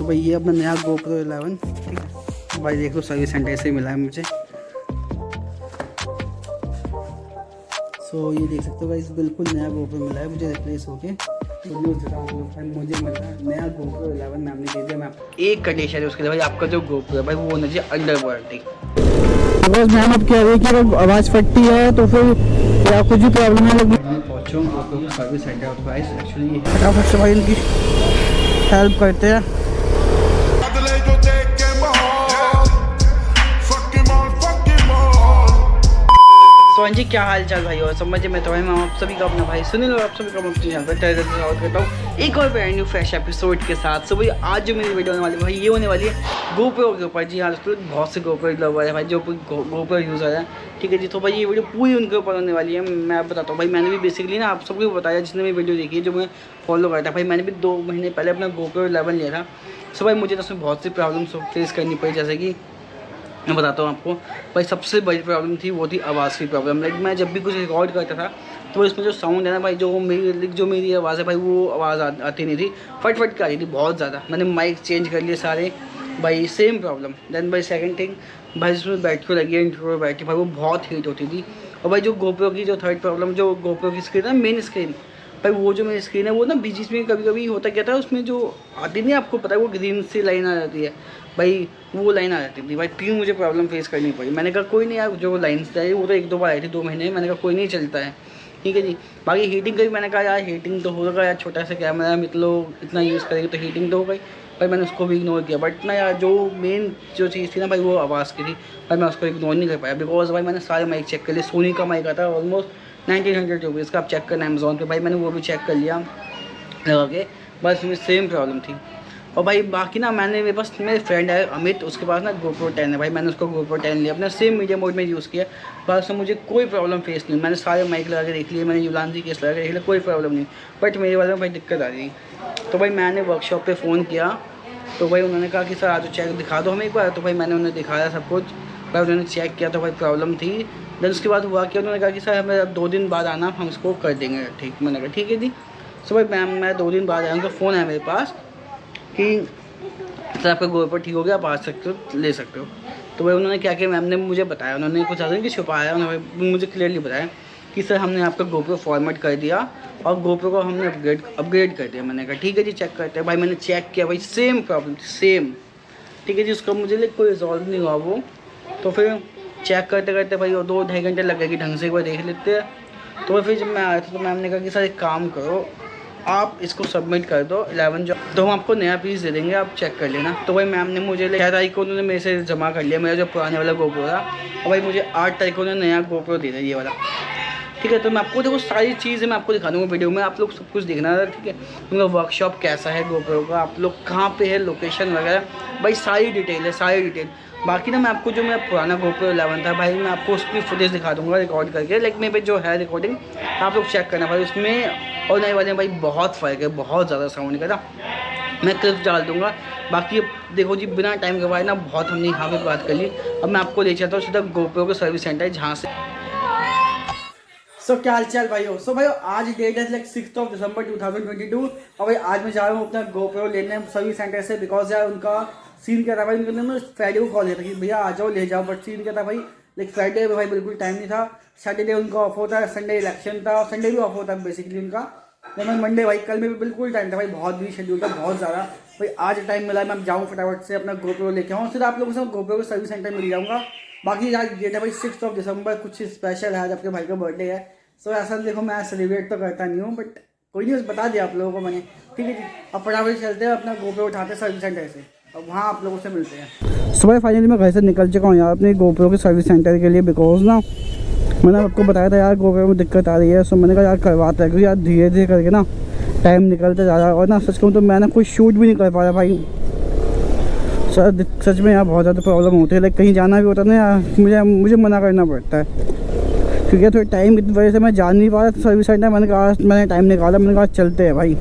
सो भाई ये अपना नया GoPro 11, ठीक है भाई, देख लो सर्विस सेंटर से मिला है मुझे। सो ये देख सकते हो भाई, बिल्कुल नया GoPro मिला है मुझे रिप्लेस होके। तो मुझे मिला नया GoPro 11 मैम ने दे दिया। मैं एक कंडीशन है उसके लिए भाई, आपका जो GoPro है भाई वो होना चाहिए अंडर वारंटी। बिकॉज मैम अब कह रही है कि अगर आवाज़ फटती है तो फिर या कुछ भी प्रॉब्लम है लगी। मैं पहुँचा हूँ GoPro का service centre of price. Actually फटाफट से भाई इनकी हेल्प करते हैं। सोहन जी क्या हाल चाल भाई, और समझे मैं तो भाई मैं आप सभी का अपना भाई सुनील, और आप सभी का अपने चैनल पर स्वागत करता हूँ एक और ब्रांड न्यू फ्रेश एपिसोड के साथ। सो भाई आज जो मेरी वीडियो होने वाली है भाई, ये होने वाली है GoPro के ऊपर। जी हाँ दोस्तों, बहुत से GoPro लवर है भाई जो GoPro यूज़र है, ठीक है जी। तो भाई ये वीडियो पूरी उनके ऊपर होने वाली है। मैं बताता हूँ भाई, मैंने भी बेसिकली ना आप सबको बताया जिसने भी वीडियो देखी है, जो मैं फॉलो करता है भाई, मैंने भी 2 महीने पहले अपना GoPro 11 लिया था। सो भाई मुझे तो उसमें बहुत सी प्रॉब्लम्स फेस करनी पड़ी, जैसे कि मैं बताता हूँ आपको भाई। सबसे बड़ी प्रॉब्लम थी वो थी आवाज़ की प्रॉब्लम। लाइक मैं जब भी कुछ रिकॉर्ड करता था तो इसमें जो साउंड है ना भाई, जो मेरी आवाज़ है भाई, वो आवाज़ आती नहीं थी, फट के आ रही थी बहुत ज़्यादा। मैंने माइक चेंज कर लिए सारे भाई, सेम प्रॉब्लम। देन भाई सेकंड थिंग भाई, इसमें बैटरी लगी है इंट्रो बैटरी भाई, वो बहुत हीट होती थी। और भाई जो GoPro की जो थर्ड प्रॉब्लम, जो GoPro की स्क्रीन है, मेन स्क्रीन भाई, वो जो मेरी स्क्रीन है वो ना बीच में कभी होता क्या था, उसमें जो आती नहीं आपको पता है, वो ग्रीन सी लाइन आ जाती है भाई, वो लाइन आ जाती थी भाई। 3 मुझे प्रॉब्लम फेस करनी पड़ी। मैंने कहा कोई नहीं यार, जो लाइन्स आई वो तो 1-2 बार आई थी 2 महीने में, मैंने कहा कोई नहीं चलता है, ठीक है जी। बाकी हीटिंग का भी मैंने कहा यार हीटिंग तो होगा यार, छोटा सा कैमरा मतलब इतना यूज़ करेंगे तो हीटिंग तो हो गई भाई, मैंने उसको भी इग्नोर किया। बट ना यार जो मेन जो चीज़ थी ना भाई, वो आवाज़ की थी भाई, मैं उसको इग्नोर नहीं कर पाया। बिकॉज भाई मैंने सारे माइक चेक कर लिए, सोनी का माइक आता है ऑलमोस्ट 1900 रुपीज़ का, आप चेक करना अमेज़ॉन पे भाई, मैंने वो भी चेक कर लिया लगा के, बस उसमें सेम प्रॉब्लम थी। और भाई बाकी ना मेरे पास मेरे फ्रेंड है अमित, उसके पास ना GoPro 10 है भाई, मैंने उसको GoPro 10 लिया, अपने सेम मीडिया मोड में यूज़ किया, बस उसमें मुझे कोई प्रॉब्लम फेस नहीं। मैंने सारे माइक लगा के देख लिए, मैंने युलांजी केस लगा के देख लिया, कोई प्रॉब्लम नहीं। बट मेरे वाले में भाई दिक्कत आ रही। तो भाई मैंने वर्कशॉप पर फ़ोन किया, तो भाई उन्होंने कहा कि सर आज चेक दिखा दो हमें एक बार। तो भाई मैंने उन्हें दिखाया सब कुछ भाई, उन्होंने चेक किया तो भाई प्रॉब्लम थी। देन उसके बाद हुआ कि उन्होंने कहा कि सर हमें अब 2 दिन बाद आना, हम इसको कर देंगे ठीक। मैंने कहा ठीक है जी। सो भाई मैं 2 दिन बाद आया, उनका फ़ोन है मेरे पास कि सर आपका GoPro ठीक हो गया, आप आ सकते हो, ले सकते हो। तो भाई उन्होंने क्या किया, मैम ने मुझे बताया, उन्होंने कुछ ऐसा नहीं कि छुपाया, उन्होंने मुझे क्लियरली बताया कि सर हमने आपका GoPro फॉर्मेट कर दिया और GoPro को हमने अपग्रेड कर दिया। मैंने कहा ठीक है जी, चेक करते हैं भाई। मैंने चेक किया भाई, सेम प्रॉब्लम सेम, ठीक है जी। उसका मुझे कोई रिजॉल्व नहीं हुआ वो। तो फिर चेक करते करते भाई 2-2.5 घंटे लगेगी, ढंग से एक बार देख लेते हैं। तो फिर जब मैं आया था तो मैम ने कहा कि सर एक काम करो, आप इसको सबमिट कर दो 11 जो, तो हम आपको नया पीस दे देंगे, आप चेक कर लेना। तो भाई मैम ने मुझे 6 तारीख को उन्होंने मेरे से जमा कर लिया मेरा जो पुराने वाला GoPro था, और भाई मुझे 8 तारीख को उन्होंने नया GoPro दे दिया ये वाला, ठीक है। तो मैं आपको देखो सारी चीज़ें मैं आपको दिखा दूँगा वीडियो में, आप लोग सब कुछ देखना है, ठीक है। उनका वर्कशॉप कैसा है GoPro का, आप लोग कहाँ पे है, लोकेशन वगैरह भाई सारी डिटेल है, सारी डिटेल। बाकी ना मैं आपको जो मेरा पुराना GoPro 11 था भाई, मैं आपको उसकी फुटेज दिखा दूँगा रिकॉर्ड करके। लाइक मेरे पे जो है रिकॉर्डिंग, आप लोग चेक करना भाई, उसमें और नए वाले में भाई बहुत फ़र्क है, बहुत ज़्यादा साउंड का ना। मैं क्लिप डाल दूँगा। बाकी देखो जी, बिना टाइम गवाए ना बहुत हमने यहाँ पे बात कर ली। अब मैं आपको ले चलता हूँ सीधा GoPro का सर्विस सेंटर है जहाँ से। सो क्या हाल चाल भाई हो। सो भाई आज डेट है लाइक 6 दिसंबर 2022, और भाई आज मैं जा रहा हूँ अपना GoPro लेने सर्विस सेंटर से। बिकॉज यार उनका सीन क्या था भाई, उन्होंने फ्राइडे को कॉल किया था कि भैया आ जाओ ले जाओ, बट सीन क्या था भाई, लाइक फ्राइडे में भाई बिल्कुल टाइम नहीं था, सैटरडे उनका ऑफ होता है, संडे इलेक्शन था, संडे भी ऑफ होता है बेसिकली उनका, लेकिन मंडे भाई कल में भी बिल्कुल टाइम था भाई, बहुत भी शेड्यूल था बहुत ज़्यादा भाई। आज टाइम मिला, मैं जाऊँ फटाफट से अपना GoPro लेके आऊँ, फिर आप लोगों से GoPro के सर्विस सेंटर मिल जाऊँगा। बाकी आज डेट है भाई 6 दिसंबर, कुछ स्पेशल है, आज आपके भाई का बर्थडे है। सो ऐसा देखो मैं सेलिब्रेट तो करता नहीं हूँ, बट कोई नहीं, बता दिया आप लोगों को मैंने, ठीक है जी। अब फटाफट चलते हैं अपना GoPro उठाते हैं सर्विस सेंटर से, अब वहाँ आप लोगों से मिलते हैं। सुबह फाइनली मैं घर से निकल चुका हूँ यार अपने GoPro के सर्विस सेंटर के लिए। बिकॉज ना मैंने आपको बताया था यार GoPro में दिक्कत आ रही है, सो मैंने कहा यार करवाता है, क्योंकि यार धीरे धीरे करके ना टाइम निकलता जा रहा है, और ना सच कहूँ तो मैं ना कोई शूट भी नहीं कर पा रहा भाई। सच में यार बहुत ज़्यादा प्रॉब्लम होती है, लाइक कहीं जाना भी होता है ना यार, मुझे मना करना पड़ता है, क्योंकि थोड़ी टाइम की वजह से मैं जा नहीं पा रहा सर्विस सेंटर। मैंने टाइम निकाला, मैंने कहा चलते हैं भाई।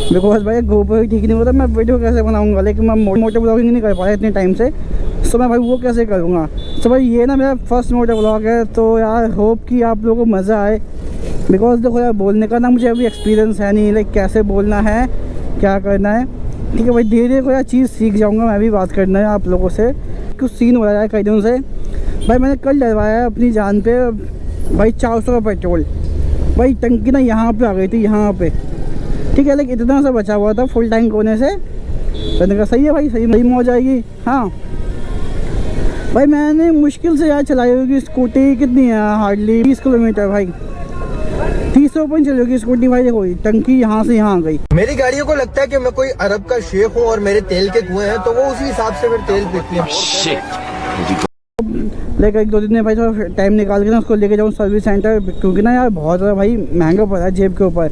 बिकॉज भाई GoPro ठीक नहीं होता, मैं वीडियो कैसे बनाऊंगा, लेकिन मैं मोटे ब्लॉगिंग नहीं कर पाया इतने टाइम से, तो मैं भाई वो कैसे करूँगा। तो भाई ये ना मेरा फर्स्ट मोटे ब्लॉग है, तो यार होप कि आप लोगों को मज़ा आए। बिकॉज देखो यार बोलने का ना मुझे अभी एक्सपीरियंस है नहीं, लाइक कैसे बोलना है, क्या करना है, ठीक है भाई, धीरे धीरे कोई चीज़ सीख जाऊँगा मैं भी बात करना है आप लोगों से। कुछ सीन हो रहा है कई दिनों से भाई। मैंने कल डलवाया है अपनी जान पे भाई 400 का पेट्रोल। भाई टंकी ना यहाँ पे आ गई थी, यहाँ पे, ठीक है, लेकिन इतना सा बचा हुआ था फुल टैंक होने से। मैंने कहा सही है भाई, सही मौज हो जाएगी। हाँ भाई, मैंने मुश्किल से यार चलाई होगी स्कूटी, कितनी है, हार्डली 20 किलोमीटर भाई, 30 ओपन चली होगी स्कूटी भाई। देखो टंकी यहाँ से यहाँ आ गई। मेरी गाड़ियों को लगता है कि मैं कोई अरब का शेख हूँ और मेरे तेल के कुएं हैं, तो वो उसी हिसाब से फिर तेल पीती है। लेकिन 1-2 दिन में भाई थोड़ा टाइम निकाल के ना उसको लेके जाऊँ सर्विस सेंटर, क्योंकि ना यार बहुत ज़्यादा भाई महंगा पड़ा है जेब के ऊपर।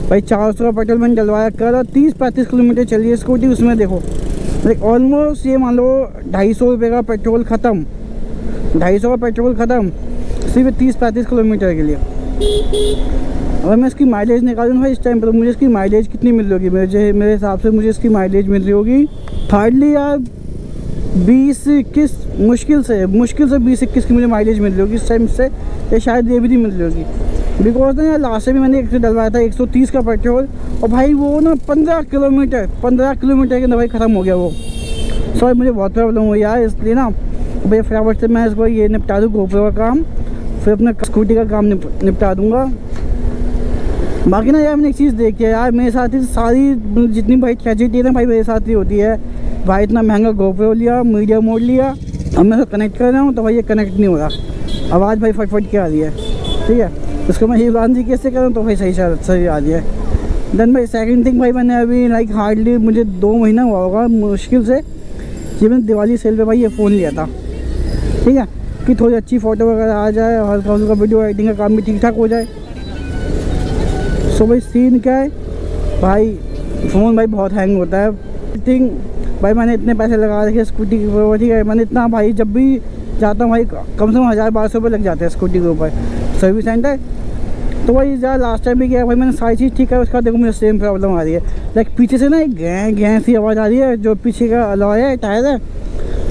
भाई 400 का पेट्रोल मैंने डलवाया कर, 30-35 किलोमीटर चली है स्कूटी, उसमें देखो लाइक ऑलमोस्ट ये मान लो 250 रुपये का पेट्रोल ख़त्म, 250 का पेट्रोल ख़त्म सिर्फ 30-35 किलोमीटर के लिए। अगर मैं इसकी माइलेज निकालूँ भाई इस टाइम पर, तो मुझे इसकी माइलेज कितनी मिल रही होगी, मेरे हिसाब से मुझे इसकी माइलेज मिल रही होगी हार्डली यार 20-21, मुश्किल से 20-21 की मुझे माइलेज मिल रही होगी इस टाइम से, या शायद ये भी नहीं मिल रही होगी। बिकॉज ना यार लास्ट में मैंने एक से डलवाया था 130 का पेट्रोल, और भाई वो ना 15 किलोमीटर के अंदर भाई ख़त्म हो गया वो। सॉरी मुझे बहुत प्रॉब्लम हुई यार, इसलिए ना भाई फटाफट से मैं इसको ये निपटा दूँ गोप्रो का काम, फिर अपने स्कूटी का काम निपटा दूँगा। बाकी ना यार मैंने एक चीज़ देखी है यार, मेरे साथ ही सारी जितनी भाई ट्रेजेडी है ना भाई मेरे साथ ही होती है भाई। इतना महंगा गोप्रो लिया, मीडिया मोड लिया, अब मैं इसको कनेक्ट कर रहा हूँ तो भाई ये कनेक्ट नहीं हो रहा, आवाज़ भाई फटफट के आ रही है, ठीक है। उसको मैं ये बांधी कैसे करूँ तो भाई सही आ रही है। देन भाई सेकंड थिंग भाई, मैंने अभी लाइक हार्डली मुझे 2 महीना हुआ होगा मुश्किल से, ये मैंने दिवाली सेल पे भाई ये फ़ोन लिया था, ठीक है, कि थोड़ी अच्छी फ़ोटो वगैरह आ जाए, हल्का हल्का वीडियो एडिटिंग का काम भी ठीक ठाक हो जाए। सो भाई सीन क्या है भाई, फ़ोन भाई बहुत हैंग होता है। थिंक भाई मैंने इतने पैसे लगा रखे स्कूटी के ऊपर, ठीक है, मैंने इतना भाई जब भी जाता हूँ भाई कम से कम 1000-1200 रुपये लग जाते हैं स्कूटी के ऊपर सर्विस सेंटर। तो भाई यार लास्ट टाइम भी गया भाई, मैंने सारी चीज़ ठीक है, उसका देखो मुझे सेम प्रॉब्लम आ रही है, लाइक पीछे से ना एक गैं सी आवाज़ आ रही है, जो पीछे का अलॉय है टायर है।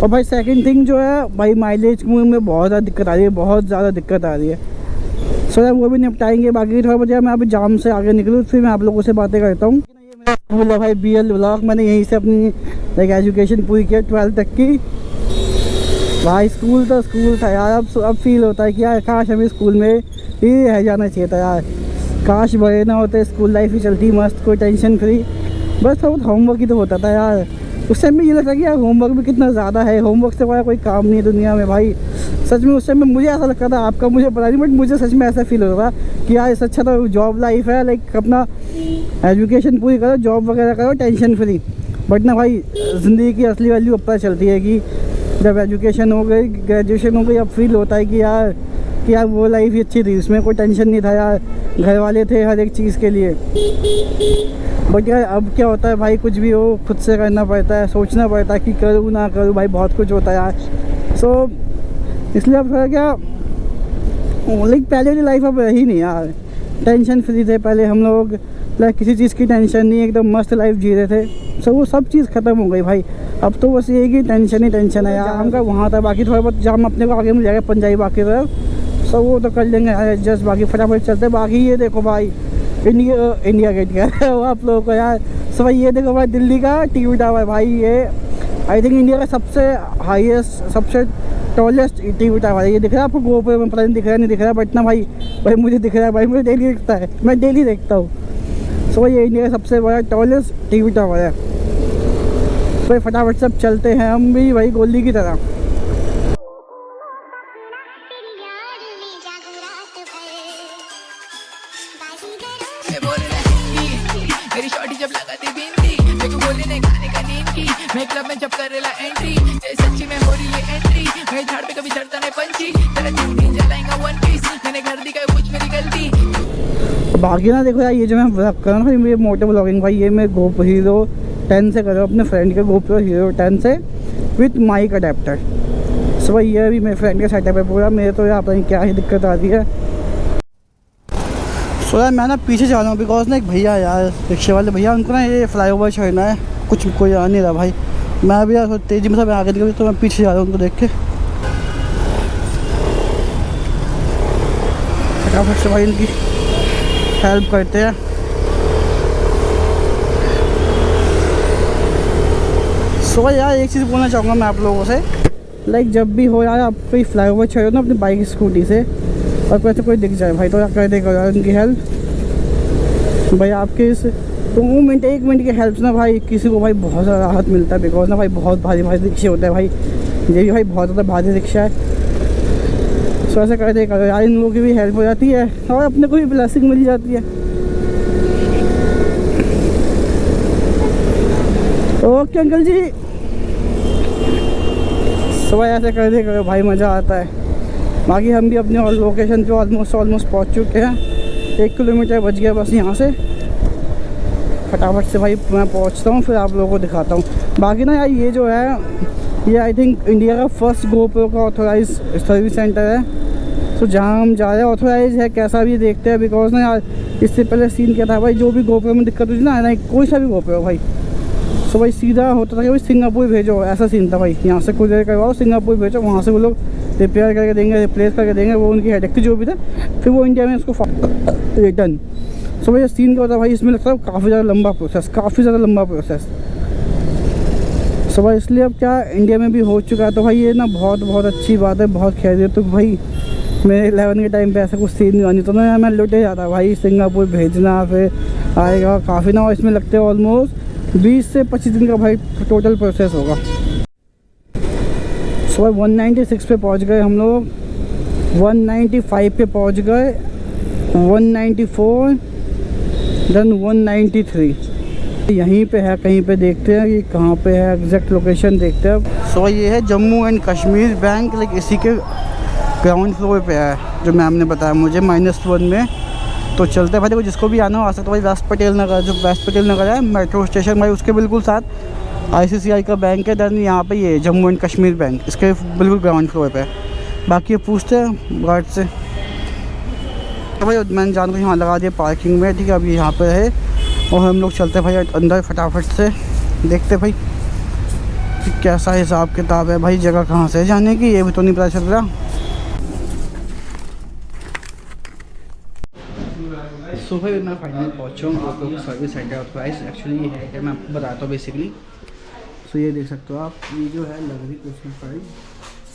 और भाई सेकंड थिंग जो है भाई माइलेज में बहुत ज़्यादा दिक्कत आ रही है, बहुत ज़्यादा दिक्कत आ रही है। सो यार वो भी निपटाएंगे। बाकी थोड़ा बहुत मैं अभी जाम से आगे निकलूँ फिर मैं आप लोगों से बातें करता हूँ। स्कूल है भाई BL ब्लॉक, मैंने यहीं से अपनी लाइक एजुकेशन पूरी की 12th तक की। भाई स्कूल तो स्कूल था यार, अब फील होता है कि यार काश हमें स्कूल में ही रह जाना चाहिए था यार, काश बड़े ना होते, स्कूल लाइफ ही चलती मस्त, कोई टेंशन फ्री, बस थोड़ा होमवर्क ही तो होता था यार। उस टाइम में ये लगता कि यार होमवर्क भी कितना ज़्यादा है, होमवर्क से कोई काम नहीं है दुनिया में भाई। सच में उस टाइम में मुझे ऐसा लगता था, आपका मुझे पता नहीं, बट मुझे सच में ऐसा फील होता था कि यार इससे अच्छा तो जॉब लाइफ है, लाइक अपना एजुकेशन पूरी करो, जॉब वगैरह करो, टेंशन फ्री। बट ना भाई ज़िंदगी की असली वैल्यू अब पता चलती है कि जब एजुकेशन हो गई, ग्रेजुएशन हो गई, अब फील होता है कि यार वो लाइफ ही अच्छी थी, उसमें कोई टेंशन नहीं था यार, घर वाले थे हर एक चीज़ के लिए। बट यार अब क्या होता है भाई, कुछ भी हो खुद से करना पड़ता है, सोचना पड़ता है कि करूँ ना करूँ, भाई बहुत कुछ होता है यार। सो इसलिए अब थोड़ा क्या लाइक पहले वाली लाइफ अब रही नहीं यार, टेंशन फ्री थे पहले हम लोग, लाइक किसी चीज़ की टेंशन नहीं, एकदम मस्त लाइफ जी रहे थे। सो वो सब चीज़ ख़त्म हो गई भाई, अब तो बस ये कि टेंशन ही टेंशन है यार। जाम का वहाँ था, बाकी थोड़ा बहुत जाम अपने को आगे मिल जाएगा पंजाबी बाकी तरफ, सो वो तो कर लेंगे एडजस्ट, बाकी फटाफट चलते। बाकी ये देखो भाई इंडिया गेट का वो आप लोगों को यार, सो भाई ये देखो भाई दिल्ली का टीवी टावर भाई, ये आई थिंक इंडिया का सबसे हाईएस्ट, सबसे टॉलेस्ट टीवी टावर है। ये दिख रहा है आपको गोप्रो में, पता नहीं दिख रहा है नहीं दिख रहा है, बट ना भाई मुझे दिख रहा है भाई, मुझे डेली दिखता है, मैं डेली देखता हूँ। सो ये इंडिया का सबसे बड़ा टॉलेस्ट टीवी टावर है। तो फटाफट सब चलते हैं हम भी भाई गोली की तरह। मेरी शॉटी जब लगाती बिंदी, मेरे को बोले ने खाने का नींद की, मैं क्लब में जब करेला एंट्री, सच्ची में हो रही है एंट्री, मैं झाड़ पे कभी चढ़ता नहीं पंछी, तेरा दिन जलाएगा वन पीस, मैंने घर दी का कुछ मेरी गलती। बाकी ना देखो यार, ये जो मैं व्लॉग कर रहा हूँ भाई, ये मोटो व्लॉगिंग भाई, ये मैं GoPro Hero 10 से कर रहा हूँ, अपने फ्रेंड के GoPro Hero 10 से विथ माइक अडेप्टर। सो भाई ये भी मेरे फ्रेंड का सेटअप है पूरा, मेरे तो यहाँ पर क्या ही दिक्कत आती है। सो यार मैं ना पीछे जा रहा हूँ, बिकॉज ना एक भैया यार रिक्शे वाले भैया, उनको ना ये फ्लाईओवर चढ़ना है, कुछ कोई आ नहीं रहा भाई, मैं भी यार तेज़ी में सब आगे निकल, तो मैं पीछे जा रहा हूँ उनको देख के। फटाफट से भाई इनकी हेल्प करते हैं। सो यार एक चीज़ बोलना चाहूँगा मैं आप लोगों से, लाइक जब भी हो यार आप कोई फ्लाईओवर चढ़ो ना अपनी बाइक स्कूटी से और कोई दिख जाए भाई तो आप कर देगा यार उनकी हेल्प भाई। आपके इस 2 मिनट 1 मिनट की हेल्प ना भाई किसी को भाई बहुत ज़्यादा राहत मिलता है। बिकॉज ना भाई बहुत भारी रिक्शे होता है भाई, ये भी भाई बहुत ज़्यादा भारी रिक्शा है। सो ऐसा कर देगा यार, इन लोगों की भी हेल्प हो जाती है और अपने को भी ब्लेसिंग मिल जाती है। ओके अंकल जी, सुबह ऐसे कर देगा भाई मज़ा आता है। बाकी हम भी अपने लोकेशन पे ऑलमोस्ट पहुंच चुके हैं। 1 किलोमीटर बच गया बस यहाँ से। फटाफट से भाई मैं पहुंचता हूँ फिर आप लोगों को दिखाता हूँ। बाकी ना यार ये जो है ये आई थिंक इंडिया का फर्स्ट GoPro का ऑथोराइज सर्विस सेंटर है। तो जहाँ हम जा रहे हैं ऑथोराइज है, कैसा भी देखते हैं। बिकॉज ना यार इससे पहले सीन क्या था भाई, जो भी GoPro में दिक्कत होती ना कोई सा भी GoPro भाई, तो भाई सीधा होता था कि भाई सिंगापुर भेजो, ऐसा सीन था भाई। यहाँ से कुरियर करवाओ सिंगापुर भेजो, वहाँ से वो लोग रिपेयर करके देंगे, रिप्लेस करके देंगे, वो उनकी हेडेक थी जो भी था। फिर वो इंडिया में उसको रिटर्न। सो भाई सीन क्या होता है भाई, इसमें लगता है काफ़ी ज़्यादा लंबा प्रोसेस। सो भाई इसलिए अब क्या इंडिया में भी हो चुका है। तो भाई ये ना बहुत अच्छी बात है, बहुत खैरियत। तो भाई मेरे 11 के टाइम पे ऐसा कुछ सीन नहीं आनी तो ना मैं लुटे जाता भाई, सिंगापुर भेजना फिर आएगा काफ़ी ना, और इसमें लगते हैं ऑलमोस्ट 20 से 25 दिन का भाई टोटल प्रोसेस होगा। सो भाई 196 पे पहुंच गए हम लोग, 195 पे पहुंच गए, 194, देन 193। यहीं पे है कहीं पे, देखते हैं कि कहाँ पे है एग्जैक्ट लोकेशन देखते हैं। सो ये है Jammu and Kashmir bank, like इसी के ग्राउंड फ्लोर पे है जो मैम ने बताया मुझे, -1 में। तो चलते भाई, देखो जिसको भी आना हो आ सकता है भाई। वेस्ट पटेल नगर, जो वेस्ट पटेल नगर है मेट्रो स्टेशन भाई, उसके बिल्कुल साथ ICICI का बैंक है। देन यहाँ पे ये जम्मू एंड कश्मीर बैंक, इसके बिल्कुल ग्राउंड फ्लोर पे है। बाकी ये पूछते हैं गार्ड से। तो भाई मैंने जान को यहाँ लगा दिया पार्किंग में, ठीक है। अभी यहाँ पे है और हम लोग चलते हैं भाई अंदर फटाफट से, देखते भाई कि कैसा हिसाब किताब है भाई, जगह कहाँ से है जाने की ये भी तो नहीं पता चल रहा। सो भाई मैं फाइनली पहुँचा हूँ GoPro service centre authorize. Actually ये है कि मैं आपको बताता हूँ बेसिकली। सो ये देख सकते हो आप, ये जो है लग्जरी क्वेश्चन प्राइस।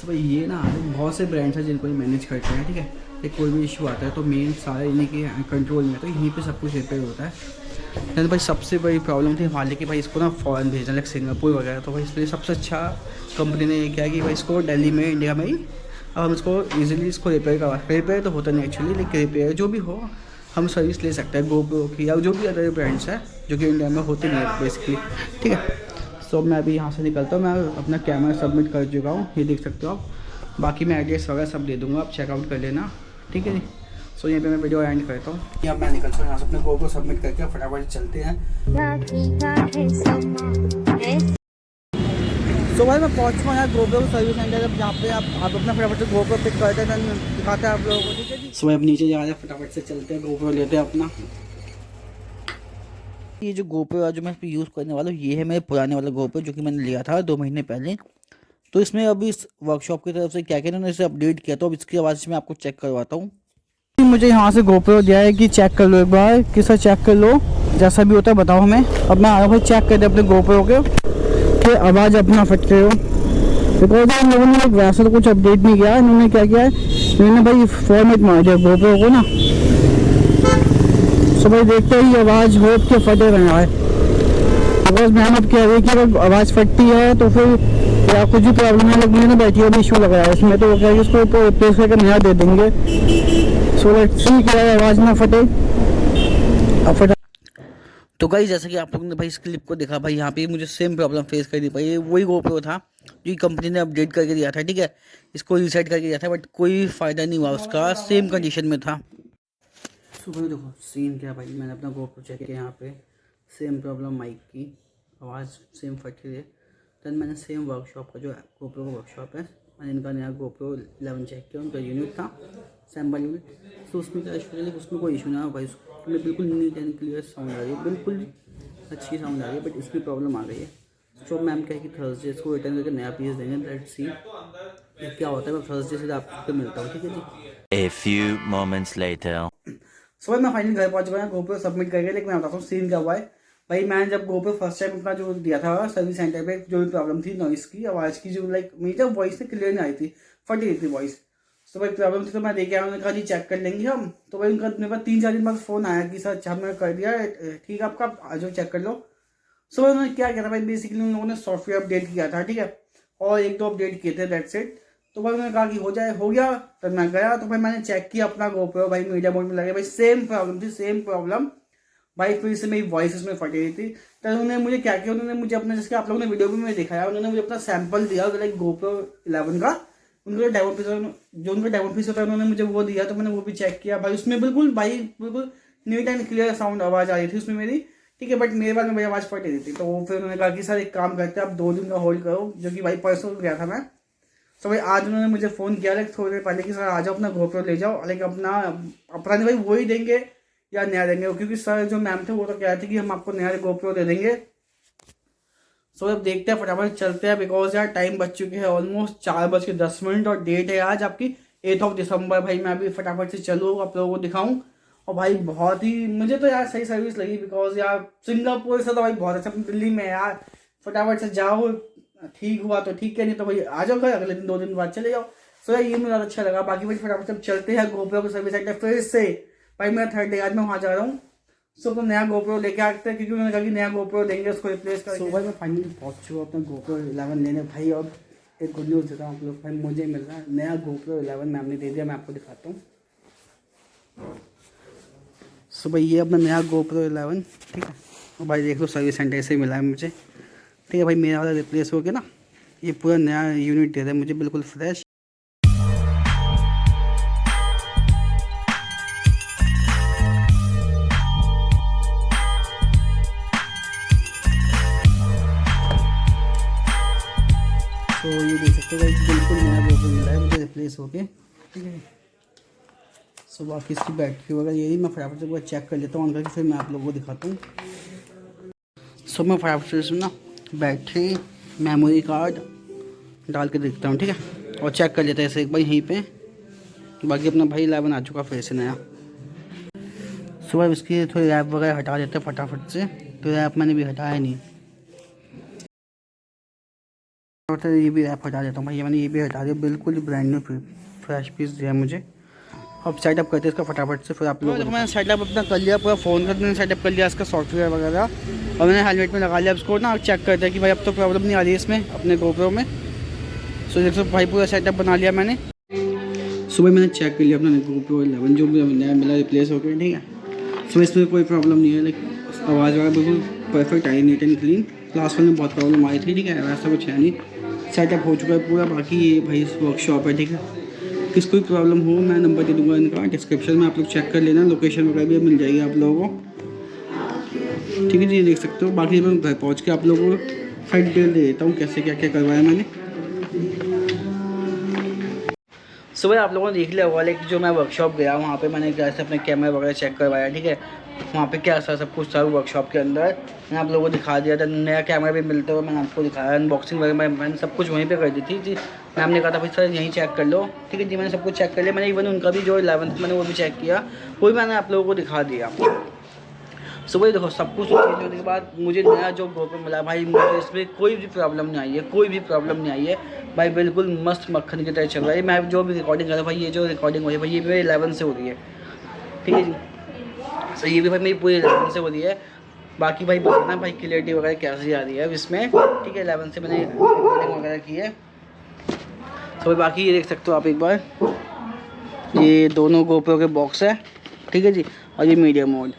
सो भाई ये ना बहुत से ब्रांड्स हैं जिनको ये मैनेज करते हैं, ठीक है। एक कोई भी इशू आता है तो मेन सारे इन्हीं के कंट्रोल में, तो यहीं पे सब कुछ रिपेयर होता है। तो भाई सबसे बड़ी प्रॉब्लम थी हमारे कि भाई इसको ना फॉरेन भेजना, लाइक सिंगापुर वगैरह। तो भाई इसलिए सबसे अच्छा कंपनी ने ये किया कि भाई इसको दिल्ली में, इंडिया में ही अब हम इसको ईजिली इसको रिपेयर तो होता नहीं एक्चुअली, लेकिन रिपेयर जो भी हो हम सर्विस ले सकते हैं GoPro की या जो भी अदर ब्रांड्स है जो कि इंडिया में होते नहीं है बेसिकली, ठीक है। सो मैं अभी यहाँ से निकलता हूँ, मैं अपना कैमरा सबमिट कर चुका हूँ, ये देख सकते हो आप। बाकी मैं एड्रेस वगैरह सब दे दूँगा, आप चेकआउट कर लेना, ठीक है जी। सो यहीं पे मैं वीडियो एंड करता हूँ। अब मैं निकलता हूँ यहाँ से, अपने GoPro सबमिट करके फटाफट चलते हैं। सो भाई मैं पहुँच चुका हूँ यहाँ GoPro सर्विस सेंटर, जब जहाँ पे आप अपना फटाफट से GoPro पिक करते हैं, दिखाते हैं आप लोगों को, ठीक है जी। सो अब नीचे जा रहे हैं, फटाफट से चलते हैं, GoPro लेते हैं अपना। ये जो GoPro है जो मैं यूज़ करने वाला हूँ, ये है मेरे पुराने वाला GoPro जो कि मैंने लिया था 2 महीने पहले। तो इसमें अभी इस वर्कशॉप की तरफ से क्या क्या उन्होंने इसे अपडेट किया, तो अब इसकी आवाज़ में आपको चेक करवाता हूँ। मुझे यहाँ से GoPro दिया है कि चेक कर लो एक बार, किसा चेक कर लो, जैसा भी होता है बताओ हमें। अब मैं आ रहा हूँ चेक कर दे अपने GoPro के आवाज़ अपना फट रहे हो। बिकॉज इन लोगों ने वैसे तो कुछ अपडेट नहीं किया, इन्होंने क्या किया है, इन्होंने भाई फॉर्मेट मार दिया GoPro को ना। सो भाई देखते ही आवाज़ होप के फटे रहा है। बिकॉज मेहनत कह रही है कि अगर आवाज़ फटती है तो फिर या कुछ भी प्रॉब्लम है, लेकिन बैटरी अभी इशू लग रहा है इसमें, तो वो क्या है इसको रिप्लेस करके नया दे देंगे। सो लेट्स सी क्या आवाज़ ना फटे। तो गाइस जैसा कि आप लोगों ने भाई इस क्लिप को देखा भाई, यहाँ पे मुझे सेम प्रॉब्लम फेस करनी पड़ी। वही GoPro था जो कंपनी ने अपडेट करके दिया था, ठीक है, इसको रीसेट करके दिया था, बट कोई फ़ायदा नहीं हुआ उसका, सेम कंडीशन में था। सो भाई देखो सीन क्या भाई, मैंने अपना GoPro चेक किया, यहाँ पे सेम प्रॉब्लम माइक की, आवाज़ सेम फट रही है। देन मैंने सेम वर्कशॉप का जो GoPro का वर्कशॉप है, मैंने इनका नया GoPro 11 चेक किया, उनका यूनिट था सैम्पल यूनिट। तो उसमें क्या इशू है, लेकिन उसमें कोई इशू ना भाई, उसमें बिल्कुल नीट एंड क्लियर साउंड आ रही है, बिल्कुल अच्छी साउंड आ रही है, बट इसकी प्रॉब्लम आ गई है। तो मैम कहे कि थर्सडे इसको रिटर्न करके नया पीस देंगे, लेट्स सी क्या होता है। मैं थर्सडे से आपको मिलता हूँ, ठीक है जी। A few moments later. सो मैं फाइनली घर पहुँच गया, GoPro सबमिट करके, लेकिन मैं बताता हूँ सीन क्या हुआ है। भाई मैंने जब GoPro फर्स्ट टाइम अपना जो दिया था सर्विस सेंटर पे, जो भी प्रॉब्लम थी नॉइस की, आवाज़ की, जो लाइक मेरी जब वॉइस क्लियर नहीं आई थी, फट रही थी वॉइस, तो भाई प्रॉब्लम थी। तो मैं देखे आया, उन्होंने कहा जी चेक कर लेंगे हम। तो भाई उनका मेरे पास 3-4 दिन बाद फ़ोन आया कि सर अच्छा हमने कर दिया, ठीक है आपका, आप आ जाओ चेक कर लो। सो भाई उन्होंने क्या किया था भाई, बेसिकली उन लोगों ने सॉफ्टवेयर अपडेट किया था, ठीक है, और 1-2 अपडेट किए थे, दैट्स इट। तो भाई उन्होंने कहा कि हो जाए, हो गया। तो मैं गया, तो भाई मैंने चेक किया अपना GoPro, भाई मीडिया मोड में लगे, भाई सेम प्रॉब्लम थी, सेम प्रॉब्लम भाई, फिर से मेरी वॉइस इसमें फटी रही थी। तो उन्होंने मुझे क्या किया, उन्होंने मुझे अपना, जैसे आप लोगों ने वीडियो में दिखाया, उन्होंने मुझे अपना सैंपल दिया लाइक GoPro 11 का, उनका डेमो पीस, जो उनका डेमो पीस होता है, उन्होंने मुझे वो दिया। तो मैंने वो भी चेक किया भाई, उसमें बिल्कुल नीट एंड क्लियर साउंड आवाज़ आ रही थी उसमें मेरी, ठीक है, बट मेरे बाद में मेरी आवाज़ फट रही थी। तो वो फिर उन्होंने कहा कि सर एक काम करते हैं, आप 2 दिन का होल्ड करो, जो कि भाई परसों गया था मैं। तो भाई आज उन्होंने मुझे फ़ोन किया लाइक थोड़ी देर पहले कि सर आ जाओ अपना GoPro ले जाओ, लाइक अपना भाई वही देंगे या नया देंगे, क्योंकि सर जो मैम थे वो तो कह रहे थे कि हम आपको नया GoPro दे देंगे। सो अब देखते हैं, फटाफट चलते हैं, बिकॉज यार टाइम बच चुके हैं ऑलमोस्ट 4:10 और डेट है आज आपकी 8 दिसंबर। भाई मैं अभी फटाफट से चलूँ, आप लोगों को दिखाऊं। और भाई बहुत ही मुझे तो यार सही सर्विस लगी, बिकॉज यार सिंगापुर से तो भाई बहुत अच्छा, दिल्ली में यार फटाफट से जाओ, ठीक हुआ तो ठीक है, नहीं तो भाई आ जाओ घर, अगले दिन 2 दिन बाद चले जाओ। सो यार ये मुझे ज़्यादा अच्छा लगा। बाकी भाई फटाफट से चलते हैं GoPro को सर्विस सेंटर फिर से, भाई मेरा 3rd डे आज मैं वहाँ जा रहा हूँ। सो तो नया GoPro लेके आते हैं, क्योंकि उन्होंने कहा कि नया GoPro देंगे, उसको रिप्लेस कर। सो भाई मैं फाइनली पहुँच चुका अपना GoPro 11 लेने। भाई अब एक गुड न्यूज़ देता हूँ आप लोग, भाई मुझे मिल रहा है नया GoPro 11, मैम ने दे दिया, मैं आपको दिखाता हूँ। सो भाई ये अपना नया GoPro 11, ठीक है, और भाई देख लो सर्विस सेंटर से मिला है मुझे, ठीक है। भाई मेरा वाला रिप्लेस हो गया ना, ये पूरा नया यूनिट दे रहा है मुझे, बिल्कुल फ्रेश। तो ये देख सकते हो भाई, बिल्कुल नया GoPro मिला है मुझे रिप्लेस होके, ठीक है। सो बाकी इसकी बैटरी वगैरह यही मैं फटाफट से चेक कर लेता हूँ ऑन करके, फिर मैं आप लोगों को दिखाता हूँ। सो मैं फटाफट से इसमें ना बैटरी, मेमोरी कार्ड डाल के देखता हूँ, ठीक है, और चेक कर लेते हैं ऐसे एक बार यहीं पे। बाकी अपना भाई 11 आ चुका फिर से नया। सो भाई इसकी थोड़ी रैप वगैरह हटा देते हैं फटाफट से, तो रैप मैंने भी हटाया नहीं, तो ये भी रैप हटा देता हूँ भाई, मैंने ये भी हटा दिया, बिल्कुल ब्रांड न्यू फ्रेश पीस दिया मुझे। अब सेटअप करते हैं इसका फटाफट से, फिर आप लोगों को। मैंने सेटअप अपना कर लिया, पूरा फ़ोन का मैंने सेटअप कर लिया इसका सॉफ्टवेयर वगैरह, और मैंने हेलमेट में लगा लिया। अब इसको ना चेक करते हैं कि भाई अब तो प्रॉब्लम नहीं आ रही है इसमें अपने GoPro में। सो देखो भाई पूरा सेटअप बना लिया मैंने। सुबह मैंने चेक कर लिया अपना GoPro 11 जो नया मिला रिप्लेस हो गया, ठीक है। सो इसमें कोई प्रॉब्लम नहीं है, लाइक आवाज़ वगैरह बिल्कुल perfect I, neat and clean. Last में बहुत प्रॉब्लम आई थी, ठीक है, ऐसा कुछ है नहीं, सेटअप हो चुका है पूरा। बाकी ये भाई वर्कशॉप है, ठीक है, किसको भी प्रॉब्लम हो मैं नंबर दे दूंगा इनका डिस्क्रिप्शन में, आप लोग चेक कर लेना, लोकेशन वगैरह भी मिल जाएगी आप लोगों को, ठीक है जी, देख सकते हो। बाकी मैं घर पहुंच के आप लोगों को फाइल डिटेल दे देता हूँ कैसे क्या क्या करवाया मैंने। सुबह आप लोगों ने देख लिया होगा, लाइक जो मैं वर्कशॉप गया वहाँ पे मैंने कैसे अपने कैमरा वगैरह चेक करवाया, ठीक है, वहाँ पे क्या सब कुछ था वर्कशॉप के अंदर, मैंने आप लोगों को दिखा दिया था। नया कैमरा भी मिलते हुए मैंने आपको दिखाया, अनबॉक्सिंग वगैरह मैंने सब कुछ वहीं पे कर दी थी जी। मैम ने कहा था भाई सर यहीं चेक कर लो, ठीक है जी, मैंने सब कुछ चेक कर लिया। मैंने इवन उनका भी जो 11th मैंने वो भी चेक किया, वो भी मैंने आप लोगों को दिखा दिया। सुबह देखो सब कुछ चेंज होने के बाद मुझे नया जो GoPro मिला भाई, मुझे इसमें कोई भी प्रॉब्लम नहीं आई है, कोई भी प्रॉब्लम नहीं आई है भाई, बिल्कुल मस्त मक्खन की तरह चल रहा है। मैं जो भी रिकॉर्डिंग कर रहा हूँ भाई, ये जो रिकॉर्डिंग हो रही है भाई, ये मेरे 11 से हो रही है, ठीक है जी। सो ये भी भाई मेरी पूरी 11 से हो रही है। बाकी भाई बताना भाई क्लियरिटी वगैरह कैसी आ रही है अब इसमें, ठीक है, 11 से मैंने रिकॉर्डिंग वगैरह की है। तो बाकी ये देख सकते हो आप एक बार, ये दोनों GoPro के बॉक्स है, ठीक है जी, और ये मीडिया मोड।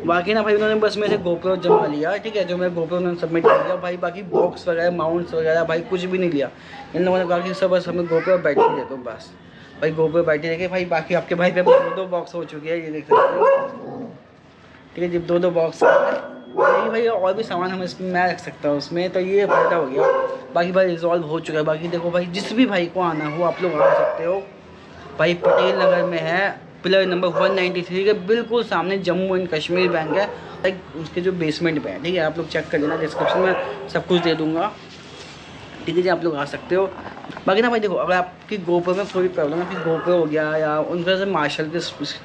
बाकी ना भाई उन्होंने बस मेरे से GoPro जमा लिया, ठीक है, जो मैं GoPro उन्होंने सबमिट कर दिया भाई। बाकी बॉक्स वगैरह माउंट्स वगैरह भाई कुछ भी नहीं लिया इन लोगों ने, कहा कि सब बस हमें GoPro बैटरी दे दो बस। भाई GoPro बैटरी देखे भाई, बाकी आपके भाई पे 2 बॉक्स हो चुके हैं, ये देख सकते हो, ठीक है जी, 2 बॉक्स नहीं भाई, और भी सामान हम इसमें मैं रख सकता हूँ उसमें, तो ये फ़ायदा हो गया। बाकी भाई रिजॉल्व हो चुका है। बाकी देखो भाई जिस भी भाई को आना हो आप लोग आ सकते हो भाई, पटेल नगर में है, पिलर नंबर 193 के बिल्कुल सामने जम्मू एंड कश्मीर बैंक है, लाइक उसके जो बेसमेंट पे है, ठीक है, आप लोग चेक कर लेना, डिस्क्रिप्शन में सब कुछ दे दूँगा, ठीक है जी, आप लोग आ सकते हो। बाकी ना भाई देखो, अगर आपकी GoPro में कोई प्रॉब्लम है, फिर GoPro हो गया या उनका जैसे मार्शल के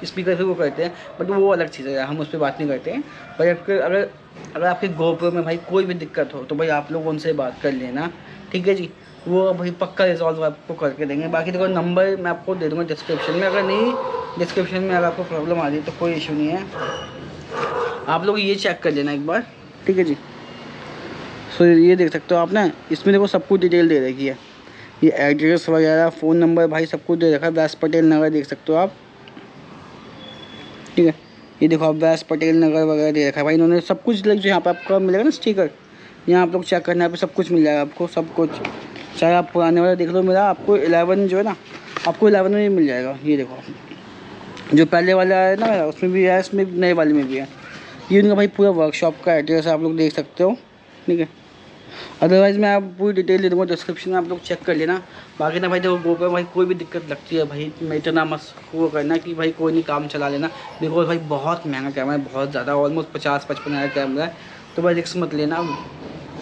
स्पीकर फिर वो करते हैं, बट वो अलग चीज़ है, हम उस पर बात नहीं करते हैं। भाई आपके अगर अगर आपके GoPro में भाई कोई भी दिक्कत हो तो भाई आप लोग उनसे बात कर लेना, ठीक है जी। वो भाई पक्का रिजॉल्व आपको करके देंगे। बाकी देखो नंबर मैं आपको दे दूँगा डिस्क्रिप्शन में, अगर नहीं डिस्क्रिप्शन में अगर आपको प्रॉब्लम आ रही है तो कोई इशू नहीं है, आप लोग ये चेक कर लेना एक बार, ठीक है जी। सो ये देख सकते हो आप ना, इसमें देखो सब कुछ डिटेल दे रखी है, ये एड्रेस वगैरह फ़ोन नंबर भाई सब कुछ दे रखा है। व्यास पटेल नगर देख सकते हो आप, ठीक है। ये देखो आप व्यास पटेल नगर वगैरह दे रखा है भाई इन्होंने सब कुछ। जो यहाँ पर आपको मिलेगा ना स्टिकर, यहाँ आप लोग चेक करना, यहाँ पे सब कुछ मिल जाएगा आपको, सब कुछ। चाहे आप पुराने वाला देख लो मेरा, आपको 11 जो है ना, आपको 11 में भी मिल जाएगा। ये देखो जो पहले वाला है ना मेरा, उसमें भी है, इसमें नए वाले में भी है। ये उनका भाई पूरा वर्कशॉप का एड्रेस आप लोग देख सकते हो, ठीक है। अदरवाइज़ मैं आप पूरी डिटेल दे दूँगा डिस्क्रिप्शन में, आप लोग चेक कर लेना। बाकी ना भाई देखो GoPro भाई कोई भी दिक्कत लगती है भाई, मैं इतना मत वो करना कि भाई कोई नहीं काम चला लेना, बिकॉज भाई बहुत महंगा कैमरा है, बहुत ज़्यादा, ऑलमोस्ट 50-55 हज़ार कैमरा है। तो भाई रिस्क मत लेना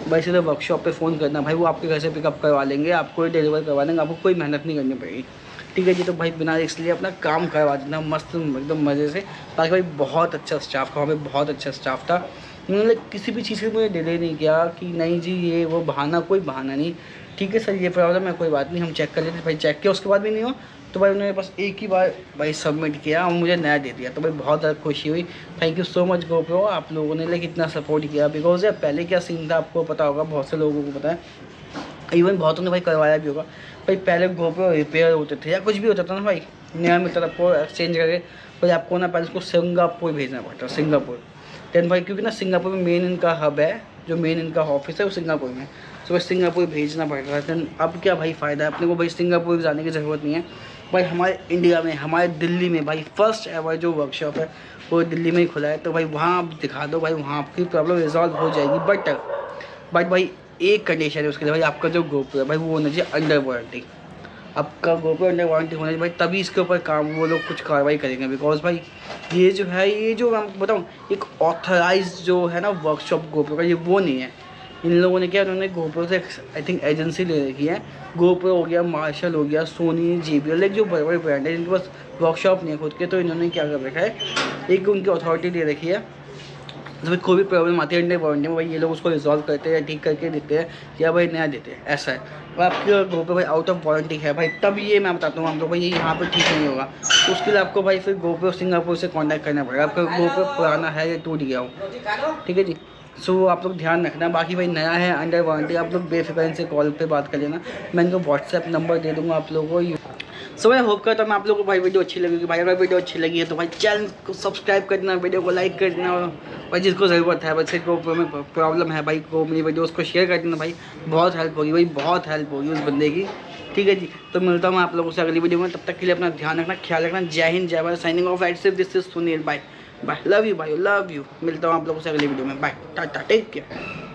भाई, सीधे वर्कशॉप पे फ़ोन करना भाई, वो आपके घर से पिकअप करवा लेंगे, आपको डिलीवर करवा देंगे, आपको कोई मेहनत नहीं करनी पड़ेगी, ठीक है जी। तो भाई बिना रिस्क लिए अपना काम करवा देना मस्त एकदम मज़े से। बाकी भाई बहुत अच्छा स्टाफ था वहाँ पे, बहुत अच्छा स्टाफ था। उन्होंने किसी भी चीज़ की मुझे डिले नहीं किया कि नहीं जी ये वो बहाना, कोई बहाना नहीं, ठीक है सर ये प्रॉब्लम है, कोई बात नहीं हम चेक कर लेते। भाई चेक किया उसके बाद भी नहीं हो तो भाई उन्होंने बस एक ही बार भाई सबमिट किया और मुझे नया दे दिया, तो भाई बहुत ज़्यादा खुशी हुई। Thank you so much GoPro, आप लोगों ने लाइक इतना सपोर्ट किया। बिकॉज यार पहले क्या सीन था आपको पता होगा, बहुत से लोगों को पता है, इवन बहुतों ने भाई करवाया भी होगा भाई। पहले GoPro रिपेयर होते थे या कुछ भी होता था ना भाई, नया मिलता था, आपको एक्सचेंज करके भाई आपको ना पहले उसको सिंगापुर भेजना पड़ता, सिंगापुर। देन भाई क्योंकि ना सिंगापुर में मेन इनका हब है, जो मेन इनका ऑफिस है वो सिंगापुर में, तो भाई सिंगापुर भेजना पड़ रहा है। अब क्या भाई फ़ायदा है अपने को भाई सिंगापुर जाने की ज़रूरत नहीं है भाई, हमारे इंडिया में, हमारे दिल्ली में भाई फर्स्ट एवर जो वर्कशॉप है वो दिल्ली में ही खुला है। तो भाई वहाँ आप दिखा दो भाई, वहाँ आपकी प्रॉब्लम रिजॉल्व हो जाएगी। बट भाई एक कंडीशन है उसके लिए भाई, आपका जो GoPro है भाई वो होना चाहिए अंडर वारंटी। आपका GoPro अंडर वारंटी होना चाहिए भाई, तभी इसके ऊपर काम वो लोग कुछ कार्रवाई करेंगे। बिकॉज भाई ये जो है, ये जो मैं बताऊँ एक ऑथराइज जो है ना वर्कशॉप GoPro का, ये वो नहीं है। इन लोगों ने क्या, उन्होंने GoPro से आई थिंक एजेंसी ले रखी है। GoPro हो गया, मार्शल हो गया, सोनी, JBL, लाइक जो बड़े बड़े ब्रांड है जिनके पास वर्कशॉप नहीं है खुद के, तो इन्होंने क्या कर रखा है, एक उनकी अथॉरिटी दे रखी है। जब कोई भी प्रॉब्लम आती है अंडर वारंटी में भाई, ये लोग उसको रिजॉल्व करते हैं या ठीक करके देते हैं या भाई नया देते हैं, ऐसा है। और आपके GoPro भाई आउट ऑफ वारंटी है भाई, तब ये मैं बताता हूँ आपको भाई ये यहाँ पर ठीक नहीं होगा। उसके लिए आपको भाई फिर GoPro सिंगापुर से कांटेक्ट करना पड़ेगा, आपका GoPro पुराना है या टूट गया हो, ठीक है जी। सो आप लोग ध्यान रखना। बाकी भाई नया है अंडर वारंटी, आप लोग बेफिक्र इनसे कॉल पे बात कर लेना, मैं इनको व्हाट्सएप नंबर दे दूँगा आप लोगों को। सो मैं होप करता हूँ आप लोगों को भाई वीडियो अच्छी लगेगी। भाई अगर वीडियो अच्छी लगी है तो भाई चैनल को सब्सक्राइब कर देना, वीडियो को लाइक कर देना, भाई जिसको ज़रूरत है, बच्चे को प्रॉब्लम है भाई को मेरी वीडियो उसको शेयर कर देना भाई, बहुत हेल्प होगी भाई, बहुत हेल्प होगी उस बंदे की, ठीक है जी। तो मिलता हूँ मैं आप लोगों से अगली वीडियो में, तब तक के लिए अपना ध्यान रखना, ख्याल रखना। जय हिंद, जय भारत, साइनिंग ऑफ एट सिर्फ this is Sunil, bye bye, love you भाई, लव यू। मिलता हूँ आप लोगों से अगली वीडियो में, बाय, टाटा, टेक केयर।